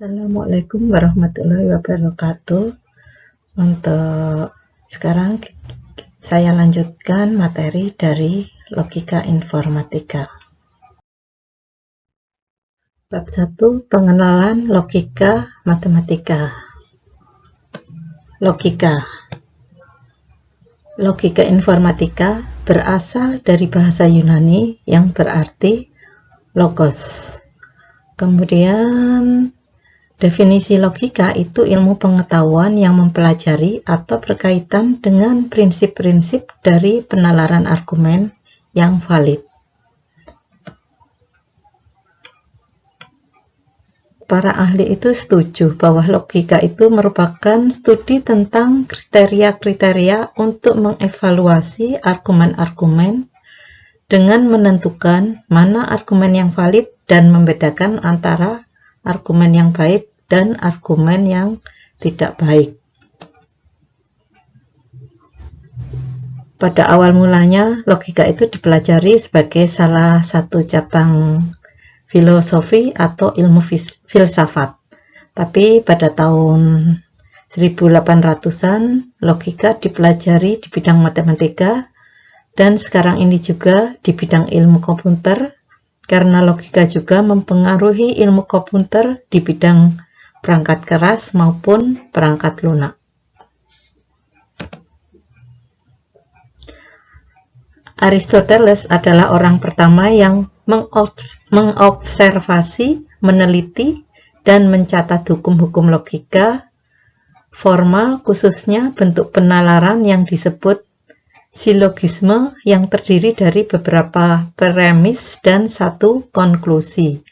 Assalamualaikum warahmatullahi wabarakatuh. Untuk sekarang saya lanjutkan materi dari logika informatika. Bab 1, pengenalan logika matematika. Logika informatika berasal dari bahasa Yunani yang berarti logos. Kemudian definisi logika itu ilmu pengetahuan yang mempelajari atau berkaitan dengan prinsip-prinsip dari penalaran argumen yang valid. Para ahli itu setuju bahwa logika itu merupakan studi tentang kriteria-kriteria untuk mengevaluasi argumen-argumen dengan menentukan mana argumen yang valid dan membedakan antara argumen yang baik dan argumen yang tidak baik. Pada awal mulanya, logika itu dipelajari sebagai salah satu cabang filosofi atau ilmu filsafat. Tapi pada tahun 1800-an, logika dipelajari di bidang matematika dan sekarang ini juga di bidang ilmu komputer, karena logika juga mempengaruhi ilmu komputer di bidang perangkat keras maupun perangkat lunak. Aristoteles adalah orang pertama yang mengobservasi, meneliti, dan mencatat hukum-hukum logika formal, khususnya bentuk penalaran yang disebut silogisme yang terdiri dari beberapa premis dan satu konklusi.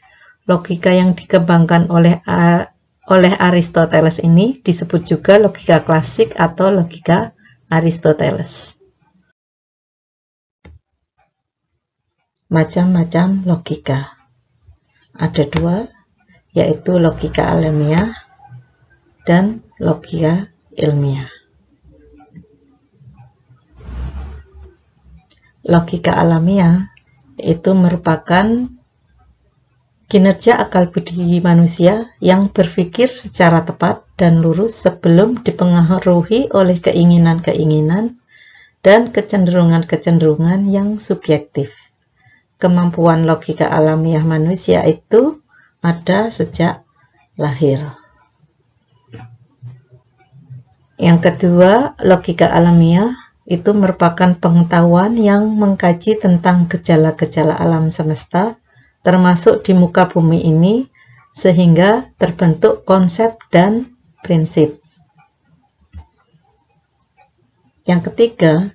Logika yang dikembangkan oleh Aristoteles ini disebut juga logika klasik atau logika Aristoteles. Macam-macam logika. Ada dua, yaitu logika alamiah dan logika ilmiah. Logika alamiah itu merupakan kinerja akal budi manusia yang berpikir secara tepat dan lurus sebelum dipengaruhi oleh keinginan-keinginan dan kecenderungan-kecenderungan yang subjektif. Kemampuan logika alamiah manusia itu ada sejak lahir. Yang kedua, logika alamiah itu merupakan pengetahuan yang mengkaji tentang gejala-gejala alam semesta, termasuk di muka bumi ini, sehingga terbentuk konsep dan prinsip. Yang ketiga,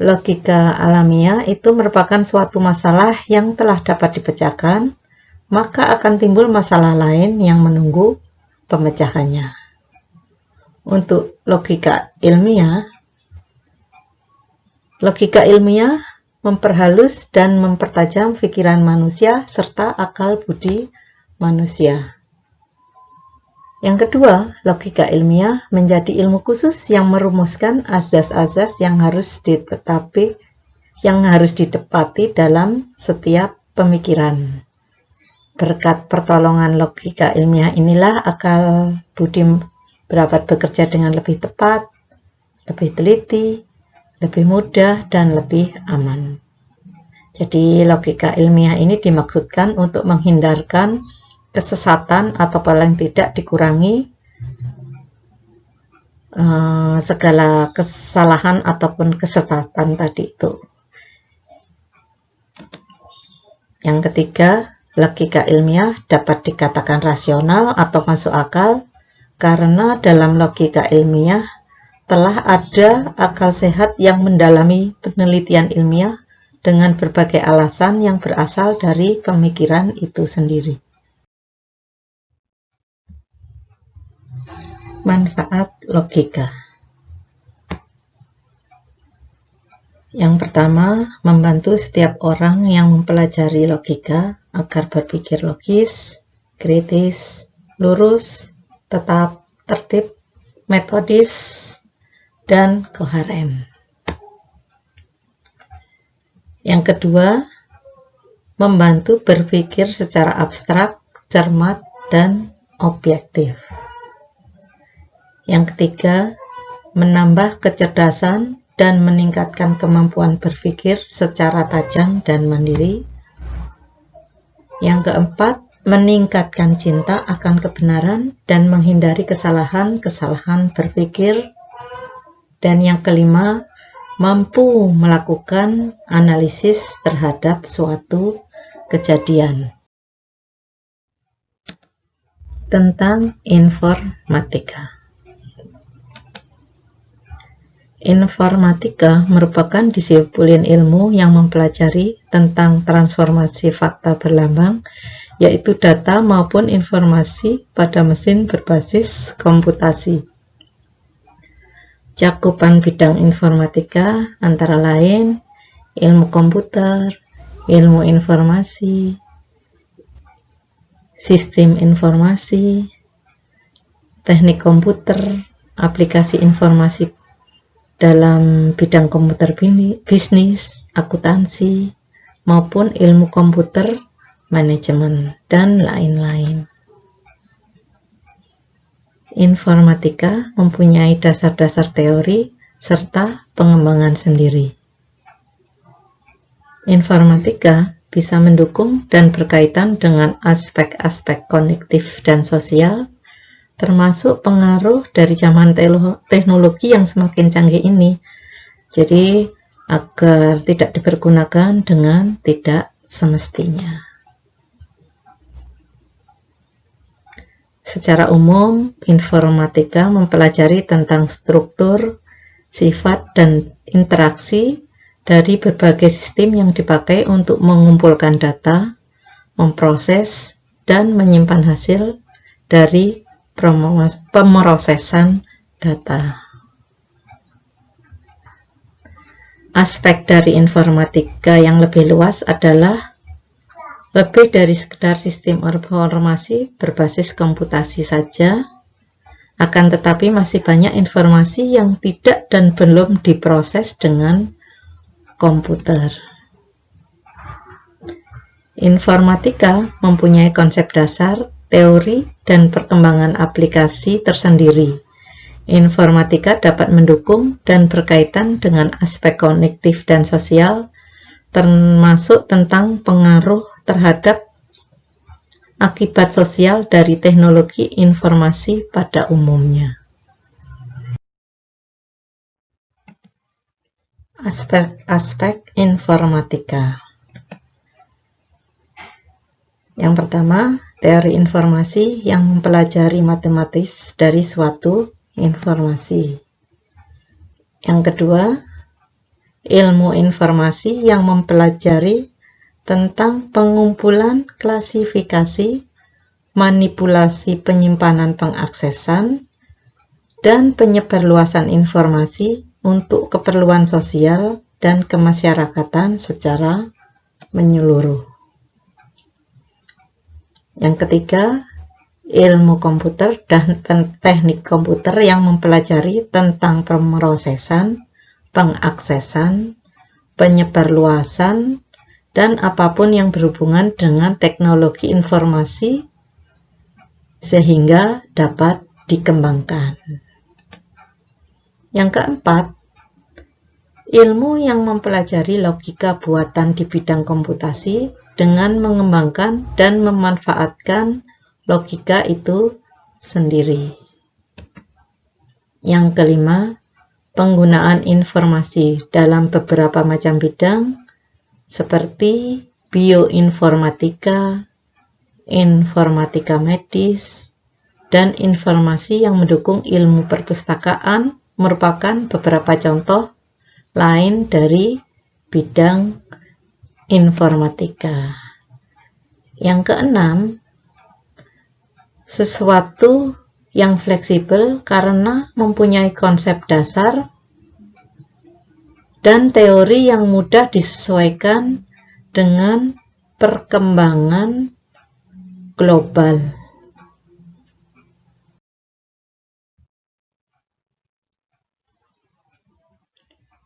logika alamiah itu merupakan suatu masalah yang telah dapat dipecahkan, maka akan timbul masalah lain yang menunggu pemecahannya. Untuk logika ilmiah memperhalus dan mempertajam pikiran manusia serta akal budi manusia. Yang kedua, logika ilmiah menjadi ilmu khusus yang merumuskan azas-azas yang harus ditepati dalam setiap pemikiran. Berkat pertolongan logika ilmiah inilah akal budi dapat bekerja dengan lebih tepat, lebih teliti, lebih mudah, dan lebih aman. Jadi logika ilmiah ini dimaksudkan untuk menghindarkan kesesatan atau paling tidak dikurangi segala kesalahan ataupun kesesatan tadi itu. Yang ketiga, logika ilmiah dapat dikatakan rasional atau masuk akal karena dalam logika ilmiah telah ada akal sehat yang mendalami penelitian ilmiah dengan berbagai alasan yang berasal dari pemikiran itu sendiri. Manfaat logika. Yang pertama, membantu setiap orang yang mempelajari logika agar berpikir logis, kritis, lurus, tetap, tertib, metodis, dan koheren. Yang kedua, membantu berpikir secara abstrak, cermat, dan objektif. Yang ketiga, menambah kecerdasan dan meningkatkan kemampuan berpikir secara tajam dan mandiri. Yang keempat, meningkatkan cinta akan kebenaran dan menghindari kesalahan-kesalahan berpikir. Dan yang kelima, mampu melakukan analisis terhadap suatu kejadian. Tentang informatika. Informatika merupakan disiplin ilmu yang mempelajari tentang transformasi fakta berlambang, yaitu data maupun informasi pada mesin berbasis komputasi. Cakupan bidang informatika antara lain ilmu komputer, ilmu informasi, sistem informasi, teknik komputer, aplikasi informasi dalam bidang komputer bisnis, akuntansi, maupun ilmu komputer manajemen, dan lain-lain. Informatika mempunyai dasar-dasar teori serta pengembangan sendiri. Informatika bisa mendukung dan berkaitan dengan aspek-aspek kognitif dan sosial, termasuk pengaruh dari zaman teknologi yang semakin canggih ini. Jadi, agar tidak dipergunakan dengan tidak semestinya. Secara umum, informatika mempelajari tentang struktur, sifat, dan interaksi dari berbagai sistem yang dipakai untuk mengumpulkan data, memproses, dan menyimpan hasil dari pemrosesan data. Aspek dari informatika yang lebih luas adalah lebih dari sekedar sistem informasi berbasis komputasi saja, akan tetapi masih banyak informasi yang tidak dan belum diproses dengan komputer. Informatika mempunyai konsep dasar, teori, dan perkembangan aplikasi tersendiri. Informatika dapat mendukung dan berkaitan dengan aspek kognitif dan sosial, termasuk tentang pengaruh terhadap akibat sosial dari teknologi informasi pada umumnya. Aspek-aspek informatika. Yang pertama, teori informasi yang mempelajari matematis dari suatu informasi. Yang kedua, ilmu informasi yang mempelajari tentang pengumpulan, klasifikasi, manipulasi penyimpanan pengaksesan, dan penyebarluasan informasi untuk keperluan sosial dan kemasyarakatan secara menyeluruh. Yang ketiga, ilmu komputer dan teknik komputer yang mempelajari tentang pemrosesan, pengaksesan, penyebarluasan, dan apapun yang berhubungan dengan teknologi informasi sehingga dapat dikembangkan. Yang keempat, ilmu yang mempelajari logika buatan di bidang komputasi dengan mengembangkan dan memanfaatkan logika itu sendiri. Yang kelima, penggunaan informasi dalam beberapa macam bidang seperti bioinformatika, informatika medis, dan informasi yang mendukung ilmu perpustakaan merupakan beberapa contoh lain dari bidang informatika. Yang keenam, sesuatu yang fleksibel karena mempunyai konsep dasar dan teori yang mudah disesuaikan dengan perkembangan global.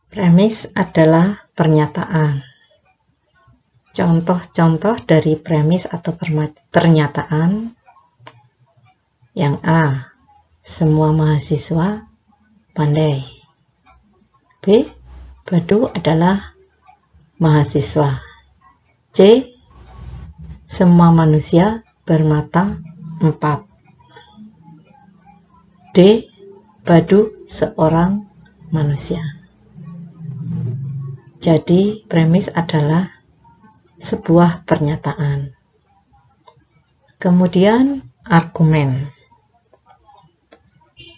Premis adalah pernyataan. Contoh-contoh dari premis atau pernyataan: Yang A, semua mahasiswa pandai. B, Badu adalah mahasiswa. C, semua manusia bermata 4. D, Badu seorang manusia. Jadi premis adalah sebuah pernyataan. Kemudian argumen.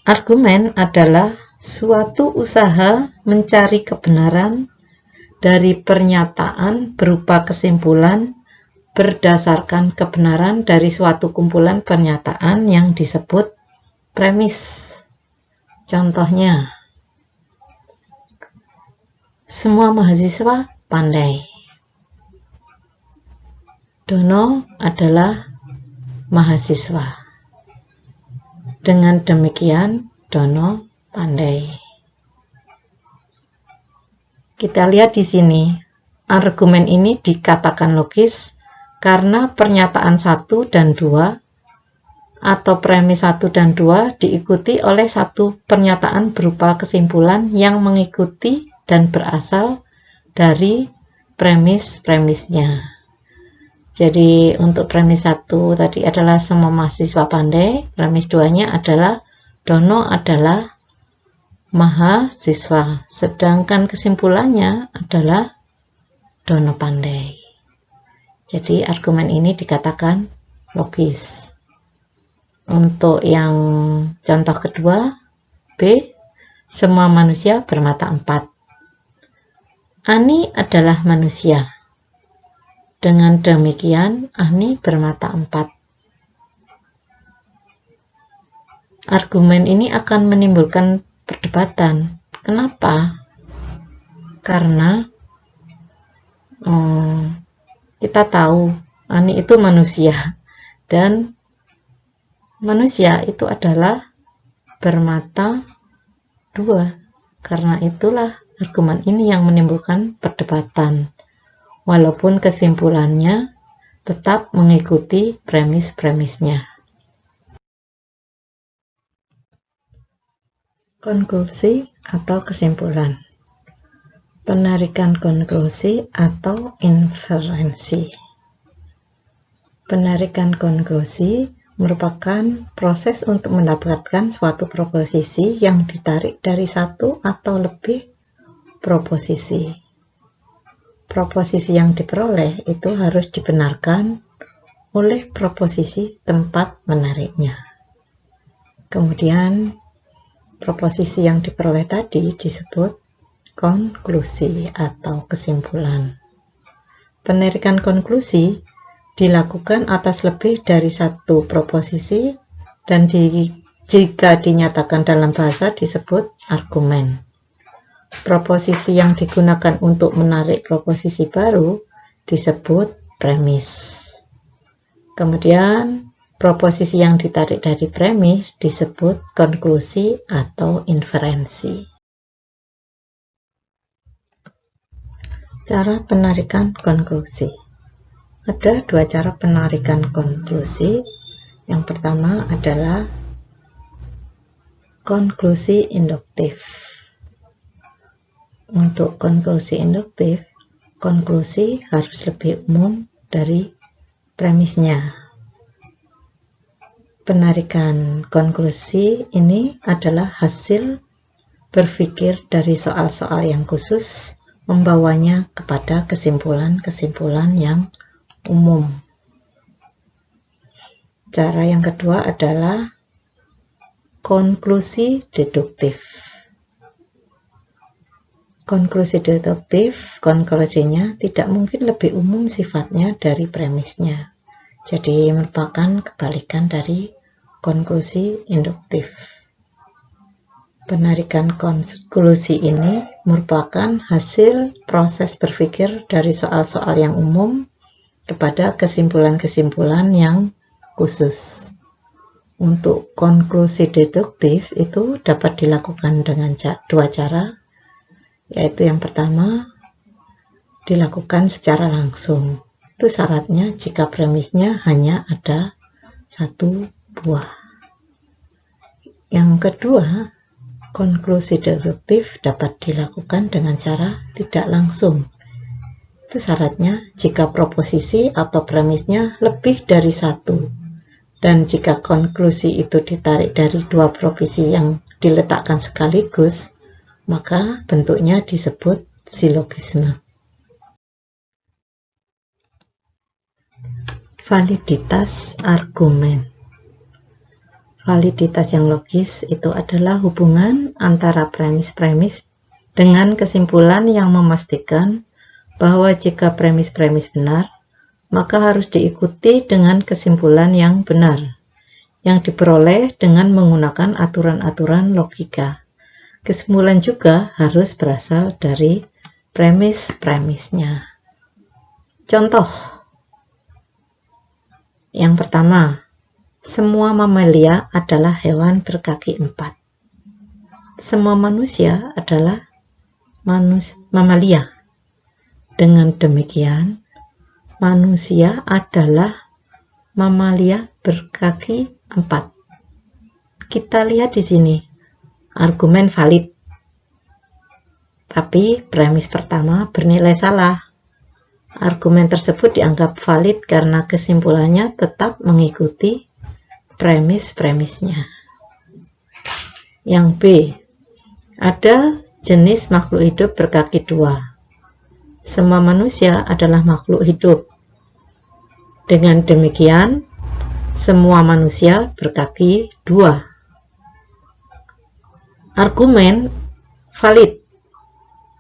Argumen adalah suatu usaha mencari kebenaran dari pernyataan berupa kesimpulan berdasarkan kebenaran dari suatu kumpulan pernyataan yang disebut premis. Contohnya, semua mahasiswa pandai. Dono adalah mahasiswa. Dengan demikian, Dono pandai. Kita lihat di sini, argumen ini dikatakan logis karena pernyataan 1 dan 2 atau premis 1 dan 2 diikuti oleh satu pernyataan berupa kesimpulan yang mengikuti dan berasal dari premis-premisnya. Jadi untuk premis 1 tadi adalah semua mahasiswa pandai, premis 2-nya adalah Dono adalah mahasiswa, sedangkan kesimpulannya adalah Dono pandai. Jadi argumen ini dikatakan logis. Untuk yang contoh kedua, B, semua manusia bermata 4. Ani adalah manusia. Dengan demikian, Ani bermata 4. Argumen ini akan menimbulkan perdebatan. Kenapa? Karena kita tahu Ani itu manusia dan manusia itu adalah bermata 2. Karena itulah argumen ini yang menimbulkan perdebatan. Walaupun kesimpulannya tetap mengikuti premis-premisnya. Konklusi atau kesimpulan. Penarikan konklusi atau inferensi. Penarikan konklusi merupakan proses untuk mendapatkan suatu proposisi yang ditarik dari satu atau lebih proposisi. Proposisi yang diperoleh itu harus dibenarkan oleh proposisi tempat menariknya. Kemudian proposisi yang diperoleh tadi disebut konklusi atau kesimpulan. Penarikan konklusi dilakukan atas lebih dari satu proposisi dan jika dinyatakan dalam bahasa disebut argumen. Proposisi yang digunakan untuk menarik proposisi baru disebut premis. Kemudian, proposisi yang ditarik dari premis disebut konklusi atau inferensi. Cara penarikan konklusi. Ada dua cara penarikan konklusi. Yang pertama adalah konklusi induktif. Untuk konklusi induktif, konklusi harus lebih umum dari premisnya. Penarikan konklusi ini adalah hasil berpikir dari soal-soal yang khusus, membawanya kepada kesimpulan-kesimpulan yang umum. Cara yang kedua adalah konklusi deduktif. Konklusi deduktif, konklusinya tidak mungkin lebih umum sifatnya dari premisnya. Jadi merupakan kebalikan dari konklusi induktif. Penarikan konklusi ini merupakan hasil proses berpikir dari soal-soal yang umum kepada kesimpulan-kesimpulan yang khusus. Untuk konklusi deduktif itu dapat dilakukan dengan dua cara, yaitu yang pertama dilakukan secara langsung. Itu syaratnya jika premisnya hanya ada satu buah. Yang kedua, konklusi deduktif dapat dilakukan dengan cara tidak langsung. Itu syaratnya jika proposisi atau premisnya lebih dari satu, dan jika konklusi itu ditarik dari dua proposisi yang diletakkan sekaligus, maka bentuknya disebut silogisme. Validitas argumen. Validitas yang logis itu adalah hubungan antara premis-premis dengan kesimpulan yang memastikan bahwa jika premis-premis benar, maka harus diikuti dengan kesimpulan yang benar, yang diperoleh dengan menggunakan aturan-aturan logika. Kesimpulan juga harus berasal dari premis-premisnya. Contoh yang pertama, semua mamalia adalah hewan berkaki 4. Semua manusia adalah mamalia. Dengan demikian, manusia adalah mamalia berkaki 4. Kita lihat di sini, argumen valid. Tapi premis pertama bernilai salah. Argumen tersebut dianggap valid karena kesimpulannya tetap mengikuti premis-premisnya. Yang B, ada jenis makhluk hidup berkaki 2. Semua manusia adalah makhluk hidup. Dengan demikian, semua manusia berkaki 2. Argumen valid,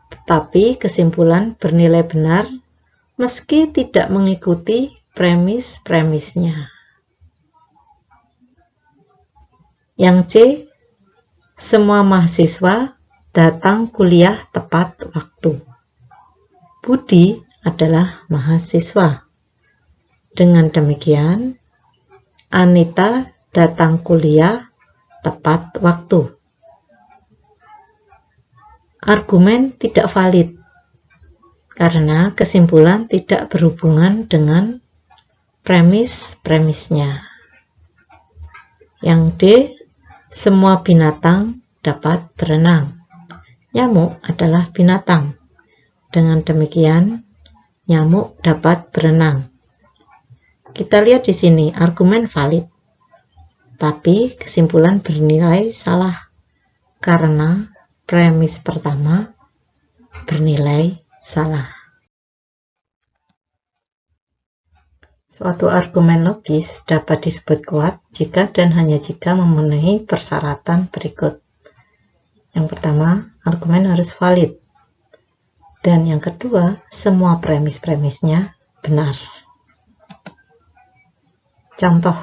tetapi kesimpulan bernilai benar meski tidak mengikuti premis-premisnya. Yang C, semua mahasiswa datang kuliah tepat waktu. Budi adalah mahasiswa. Dengan demikian, Anita datang kuliah tepat waktu. Argumen tidak valid karena kesimpulan tidak berhubungan dengan premis-premisnya. Yang D, semua binatang dapat berenang. Nyamuk adalah binatang. Dengan demikian, nyamuk dapat berenang. Kita lihat di sini argumen valid, tapi kesimpulan bernilai salah karena premis pertama bernilai salah. Suatu argumen logis dapat disebut kuat jika dan hanya jika memenuhi persyaratan berikut. Yang pertama, argumen harus valid. Dan yang kedua, semua premis-premisnya benar. Contoh,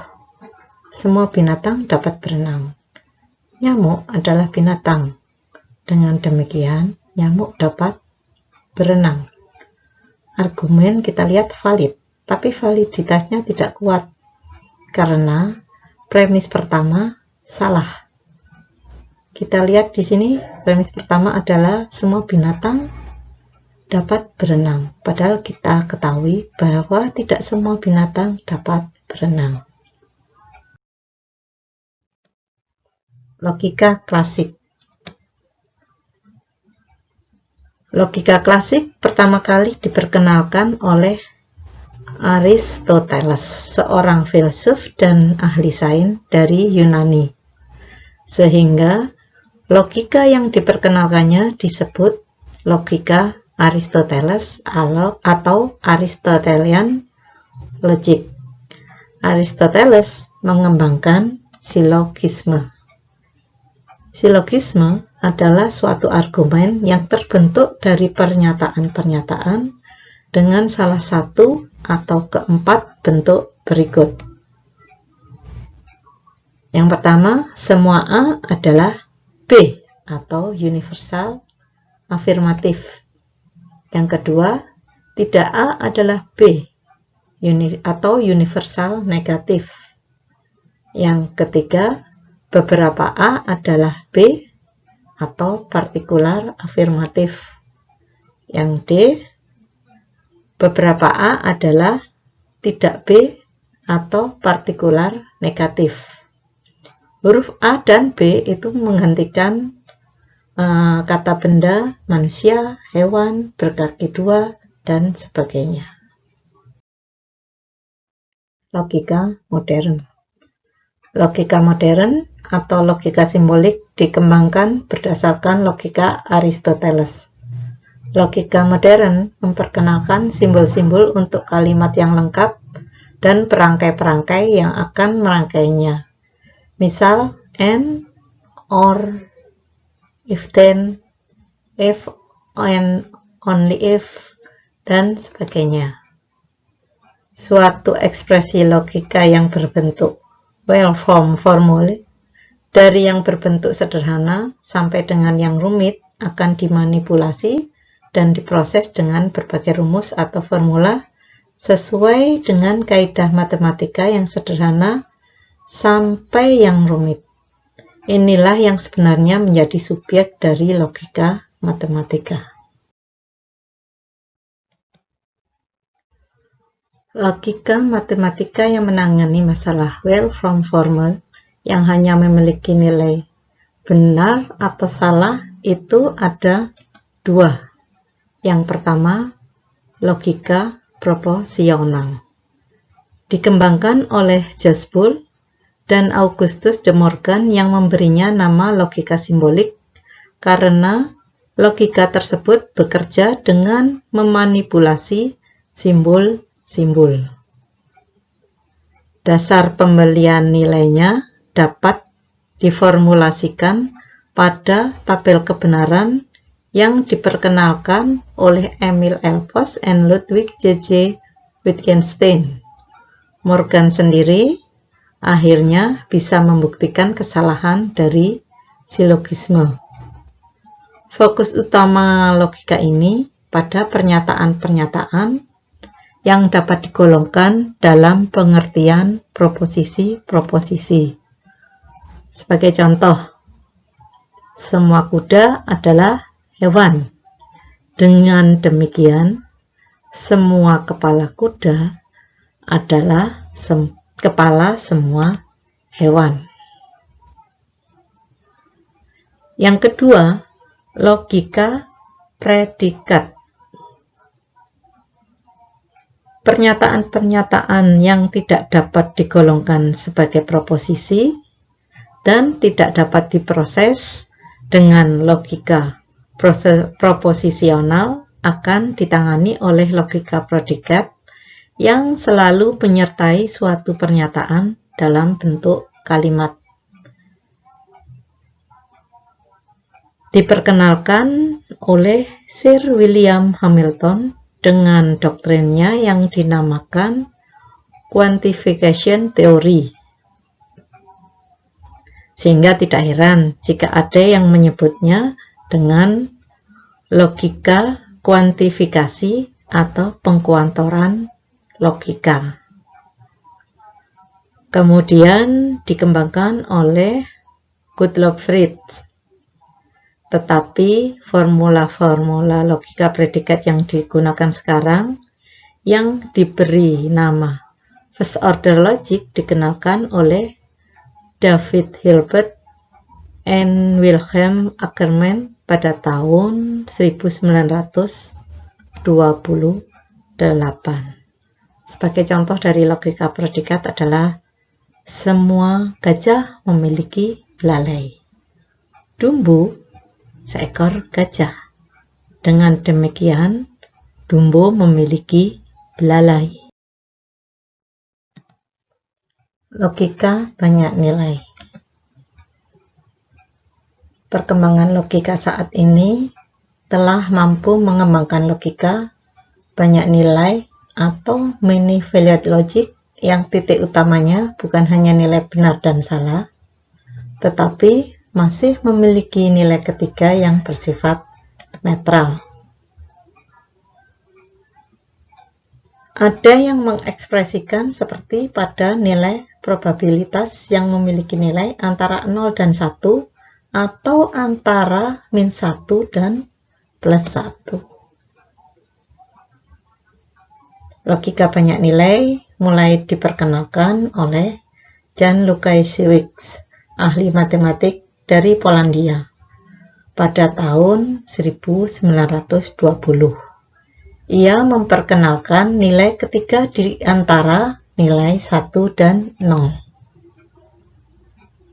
semua binatang dapat berenang. Nyamuk adalah binatang. Dengan demikian, nyamuk dapat berenang. Argumen kita lihat valid, tapi validitasnya tidak kuat karena premis pertama salah. Kita lihat di sini premis pertama adalah semua binatang dapat berenang, padahal kita ketahui bahwa tidak semua binatang dapat berenang. Logika klasik. Logika klasik pertama kali diperkenalkan oleh Aristoteles, seorang filsuf dan ahli sains dari Yunani. Sehingga logika yang diperkenalkannya disebut logika Aristoteles atau Aristotelian logic. Aristoteles mengembangkan silogisme. Silogisme adalah suatu argumen yang terbentuk dari pernyataan-pernyataan dengan salah satu atau keempat bentuk berikut. Yang pertama, semua A adalah B atau universal afirmatif. Yang kedua, tidak A adalah B atau universal negatif. Yang ketiga, beberapa A adalah B atau partikular afirmatif. Yang D, beberapa A adalah tidak B atau partikular negatif. Huruf A dan B itu menggantikan kata benda, manusia, hewan, berkaki dua, dan sebagainya. Logika modern. Logika modern atau logika simbolik dikembangkan berdasarkan logika Aristoteles. Logika modern memperkenalkan simbol-simbol untuk kalimat yang lengkap dan perangkai-perangkai yang akan merangkainya. Misal, and, or, if then, if and only if, dan sebagainya. Suatu ekspresi logika yang berbentuk well-formed formula, dari yang berbentuk sederhana sampai dengan yang rumit, akan dimanipulasi dan diproses dengan berbagai rumus atau formula sesuai dengan kaidah matematika yang sederhana sampai yang rumit. Inilah yang sebenarnya menjadi subjek dari logika matematika. Logika matematika yang menangani masalah well-formed formal yang hanya memiliki nilai benar atau salah itu ada dua. Yang pertama, logika proporsional. Dikembangkan oleh Jas Boole dan Augustus de Morgan yang memberinya nama logika simbolik karena logika tersebut bekerja dengan memanipulasi simbol-simbol. Dasar pembelian nilainya dapat diformulasikan pada tabel kebenaran yang diperkenalkan oleh Emil Elbos dan Ludwig J.J. Wittgenstein. Morgan sendiri akhirnya bisa membuktikan kesalahan dari silogisme. Fokus utama logika ini pada pernyataan-pernyataan yang dapat digolongkan dalam pengertian proposisi-proposisi. Sebagai contoh, semua kuda adalah hewan. Dengan demikian, semua kepala kuda adalah kepala semua hewan. Yang kedua, logika predikat. Pernyataan-pernyataan yang tidak dapat digolongkan sebagai proposisi dan tidak dapat diproses dengan logika proposisional akan ditangani oleh logika predikat yang selalu menyertai suatu pernyataan dalam bentuk kalimat. Diperkenalkan oleh Sir William Hamilton dengan doktrinnya yang dinamakan quantification theory. Sehingga tidak heran jika ada yang menyebutnya dengan logika kuantifikasi atau pengkuantoran logika. Kemudian dikembangkan oleh Gottlob Frege. Tetapi formula-formula logika predikat yang digunakan sekarang yang diberi nama first order logic dikenalkan oleh David Hilbert and Wilhelm Ackermann pada tahun 1928. Sebagai contoh dari logika predikat adalah semua gajah memiliki belalai. Dumbo seekor gajah. Dengan demikian, Dumbo memiliki belalai. Logika banyak nilai. Perkembangan logika saat ini telah mampu mengembangkan logika banyak nilai atau many valued logic yang titik utamanya bukan hanya nilai benar dan salah, tetapi masih memiliki nilai ketiga yang bersifat netral. Ada yang mengekspresikan seperti pada nilai probabilitas yang memiliki nilai antara 0 dan 1 atau antara min 1 dan plus 1. Logika banyak nilai mulai diperkenalkan oleh Jan Lukasiewicz ahli matematik dari Polandia pada tahun 1920. Ia memperkenalkan nilai ketiga di antara nilai 1 dan 0.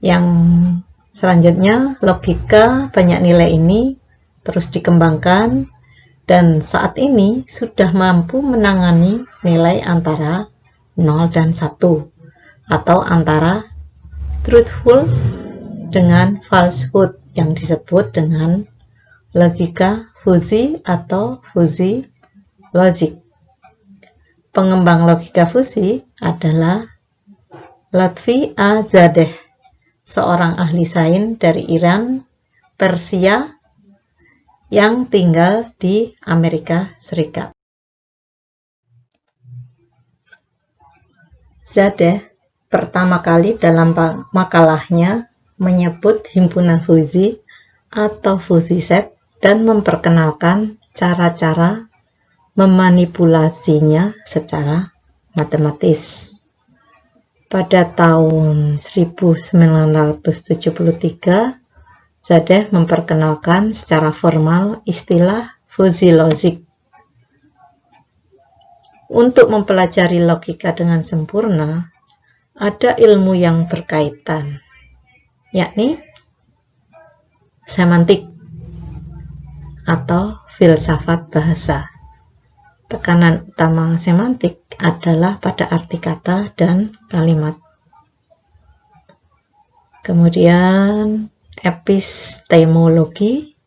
Yang selanjutnya, logika banyak nilai ini terus dikembangkan dan saat ini sudah mampu menangani nilai antara 0 dan 1 atau antara truthful dengan falsehood yang disebut dengan logika fuzzy atau fuzzy logic. Pengembang logika fuzzy adalah Lotfi A. Zadeh, seorang ahli sains dari Iran, Persia, yang tinggal di Amerika Serikat. Zadeh pertama kali dalam makalahnya menyebut himpunan fuzzy atau fuzzy set dan memperkenalkan cara-cara memanipulasinya secara matematis. Pada tahun 1973, Zadeh memperkenalkan secara formal istilah fuzzy logic. Untuk mempelajari logika dengan sempurna, ada ilmu yang berkaitan, yakni semantik atau filsafat bahasa. Tekanan utama semantik adalah pada arti kata dan kalimat. Kemudian epistemologi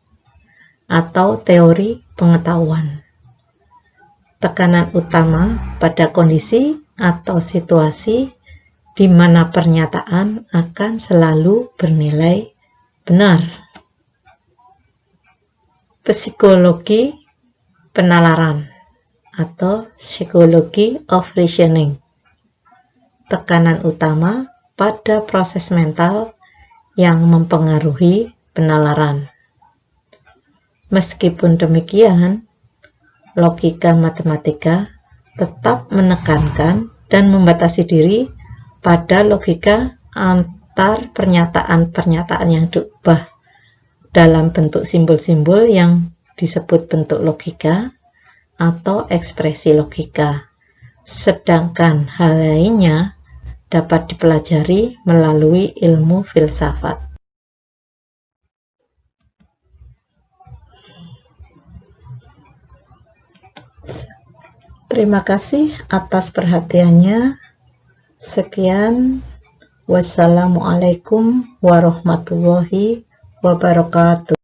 atau teori pengetahuan. Tekanan utama pada kondisi atau situasi di mana pernyataan akan selalu bernilai benar. Psikologi penalaran atau psychology of reasoning. Tekanan utama pada proses mental yang mempengaruhi penalaran. Meskipun demikian, logika matematika tetap menekankan dan membatasi diri pada logika antar pernyataan-pernyataan yang diubah dalam bentuk simbol-simbol yang disebut bentuk logika atau ekspresi logika, sedangkan hal lainnya dapat dipelajari melalui ilmu filsafat. Terima kasih atas perhatiannya. Sekian, wassalamualaikum warahmatullahi wabarakatuh.